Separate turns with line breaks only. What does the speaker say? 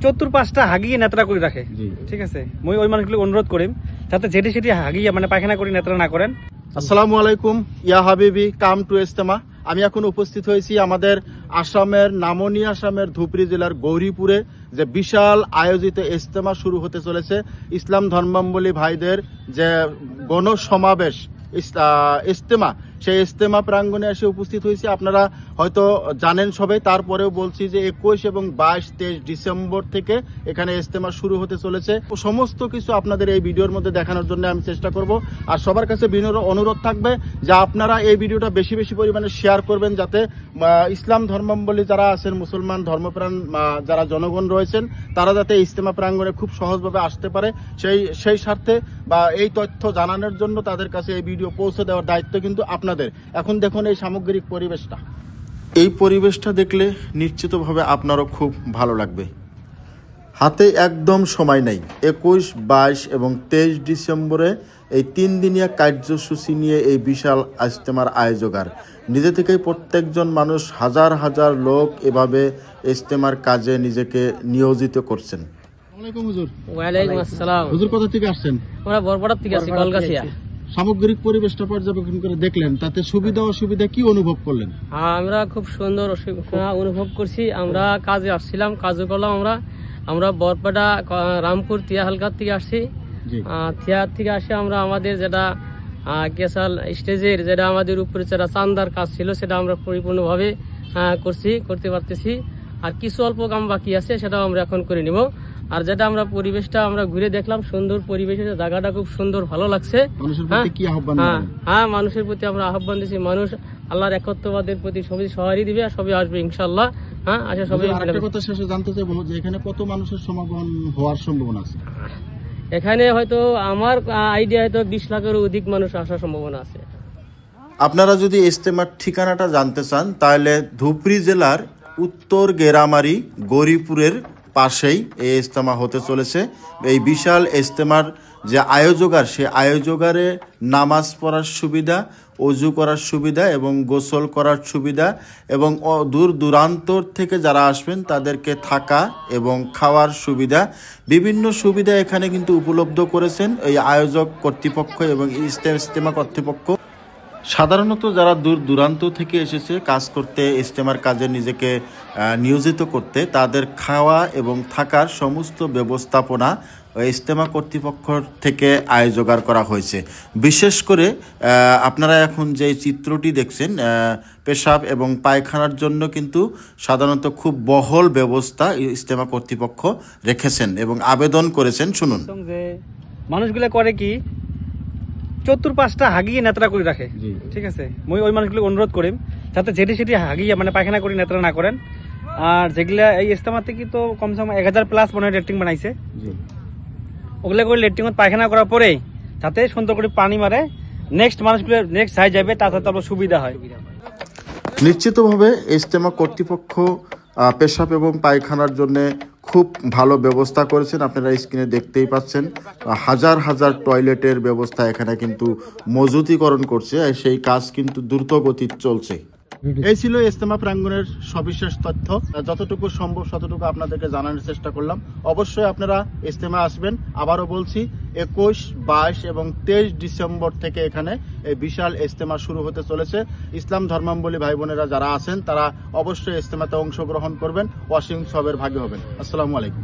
চতুর্পাশটা হাগিয়ে নেত্রা করে রাখে, ঠিক আছে। মই ওই মানুষগুলো অনুরোধ করিম যাতে যেটি সেটি হাগিয়ে মানে পায়খানা করে নেত্রা না করেন।
আসসালামু আলাইকুম, ইয়া হাবিবি কাম টু ইজতেমা। আমি এখন উপস্থিত হয়েছি আমাদের আসামের নামনি আসামের ধুবড়ী জেলার গৌরীপুরে, যে বিশাল আয়োজিত ইজতেমা শুরু হতে চলেছে। ইসলাম ধর্মাবলম্বী ভাইদের যে গণসমাবেশ ইজতেমা, সেই ইজতেমা প্রাঙ্গণে এসে উপস্থিত হয়েছি। আপনারা হয়তো জানেন সবাই, তারপরেও বলছি যে 21 এবং 22-23 ডিসেম্বর থেকে এখানে ইজতেমা শুরু হতে চলেছে। সমস্ত কিছু আপনাদের এই ভিডিওর মধ্যে দেখানোর জন্য আমি চেষ্টা করব। আর সবার কাছে বিনম্র অনুরোধ থাকবে যে আপনারা এই ভিডিওটা বেশি বেশি পরিমাণে শেয়ার করবেন, যাতে ইসলাম ধর্মাবলম্বী যারা আছেন, মুসলমান ধর্মপ্রাণ যারা জনগণ রয়েছেন, তারা যাতে ইজতেমা প্রাঙ্গণে খুব সহজভাবে আসতে পারে, সেই স্বার্থে বা এই তথ্য জানানোর জন্য তাদের কাছে এই ভিডিও পৌঁছে দেওয়ার দায়িত্ব কিন্তু আপনাদের। এখন দেখুন এই সামগ্রিক পরিবেশটা, এই পরিবেশটা দেখলে নিশ্চিতভাবে আপনারও খুব ভালো লাগবে। হাতে একদম সময় নেই। 21, 22 এবং 23 ডিসেম্বরে এই 3 দিনিয়া কার্যসূচি নিয়ে এই বিশাল ইজতেমার আয়োজকার নিজে থেকেই প্রত্যেকজন মানুষ, হাজার হাজার লোক এভাবে ইজতেমার কাজে নিজেকে নিয়োজিত করছেন।
ওয়ালাইকুম আসসালাম।
হুজুর কোথা থেকে আসছেন?
আমরা বরপাড়া থেকে আসি, কলকাছিয়া।
সামগ্রিক পরিবেশটা পর্যবেক্ষণ করে দেখলেন, তাতে সুবিধা অসুবিধা কি অনুভব করলেন?
আমরা খুব সুন্দর অনুভব করছি। আমরা কাজে আসছিলাম, কাজও করলাম। আমরা বরপাড়া রামপুর তিয়া হালকার থেকে আসছি। থিয়ার থেকে আসে আমরা আমাদের যেটা কেসাল স্টেজের যেটা আমাদের উপরে যেটা চান্দার কাজ ছিল, সেটা আমরা পরিপূর্ণভাবে করতে পারতেছি। আর কিছু অল্প কাম বাকি আছে, সেটাও আমরা এখন করে নিব। আর যেটা আমরা পরিবেশটা আমরা ঘুরে দেখলাম, সুন্দর পরিবেশের জায়গাটা খুব সুন্দর, ভালো লাগছে। হ্যাঁ, মানুষের প্রতি আমরা আহ্বান দিচ্ছি, মানুষ আল্লাহর একত্ববাদের প্রতি সবই সহারি দিবে, আর সবই আসবে ইনশাআল্লাহ। হ্যাঁ, আচ্ছা, সবাই
কথা শেষে জানতে চাইবো যে এখানে কত মানুষের সমাগম হওয়ার সম্ভাবনা আছে?
এখানে হয়তো আমার আইডিয়া হয়তো 20 লাখেরও অধিক মানুষ আসার সম্ভাবনা আছে।
আপনারা যদি ইজতেমার ঠিকানাটা জানতে চান, তাহলে ধুবড়ী জেলার উত্তর গেরামারি গৌরীপুরের পাশেই এই ইজতেমা হতে চলেছে। এই বিশাল ইজতেমার যে আয়োজকার, সে আয়োজকারে নামাজ পড়ার সুবিধা, অজু করার সুবিধা এবং গোসল করার সুবিধা, এবং দূর দূরান্তর থেকে যারা আসবেন তাদেরকে থাকা এবং খাওয়ার সুবিধা, বিভিন্ন সুবিধা এখানে কিন্তু উপলব্ধ করেছেন এই আয়োজক কর্তৃপক্ষ এবং ইজতেমা কর্তৃপক্ষ। সাধারণত যারা দূর দূরান্ত থেকে এসেছে কাজ করতে, ইজতেমার কাজে নিজেকে নিয়োজিত করতে, তাদের খাওয়া এবং থাকার সমস্ত ব্যবস্থাপনা ইজতেমা কর্তৃপক্ষ থেকে আয়োজগার করা হয়েছে। বিশেষ করে আপনারা এখন যে চিত্রটি দেখছেন, পেশাব এবং পায়খানার জন্য কিন্তু সাধারণত খুব বহল ব্যবস্থা ইজতেমা কর্তৃপক্ষ রেখেছেন এবং আবেদন করেছেন। শুনুন।
মানুষগুলো করে কি, চতুর্পাশটা হাগিয়ে নেত্রা করে রাখে, ঠিক আছে। মই ওই মানুষগুলো অনুরোধ করিম যাতে যেটি সেটি হাগিয়ে মানে পায়খানা করে নেত্রা না করেন। আর যেগুলা এই ইজতেমা থেকে তো কমসে কম 1000+ মনে হয় লেট্রিন বানাইছে, ওগুলা করে লেট্রিনত পায়খানা করার পরে যাতে সুন্দর করে পানি মারে, নেক্সট মানুষগুলো নেক্সট সাইড যাবে, তাতে আবার সুবিধা হয়।
নিশ্চিতভাবে ইজতেমা কর্তৃপক্ষ পেশাব এবং পায়খানার জন্য খুব ভালো ব্যবস্থা করেছেন। আপনারা স্ক্রিনে দেখতেই পাচ্ছেন, হাজার হাজার টয়লেটের ব্যবস্থা এখানে কিন্তু মজুতিকরণ করছে। সেই কাজ কিন্তু দ্রুত গতি চলছে। এই ছিল ইজতেমা প্রাঙ্গণের সবিশেষ তথ্য। যতটুকু সম্ভব ততটুকু আপনাদেরকে জানানোর চেষ্টা করলাম। অবশ্যই আপনারা ইজতেমা আসবেন। আবারও বলছি, 21, 22 এবং 23 ডিসেম্বর থেকে এখানে এই বিশাল ইজতেমা শুরু হতে চলেছে। ইসলাম ধর্মাবলম্বী ভাই বোনেরা যারা আছেন, তারা অবশ্যই ইজতেমাতে অংশগ্রহণ করবেন, ওয়াসিম সবের ভাগী হবেন। আসসালামু আলাইকুম।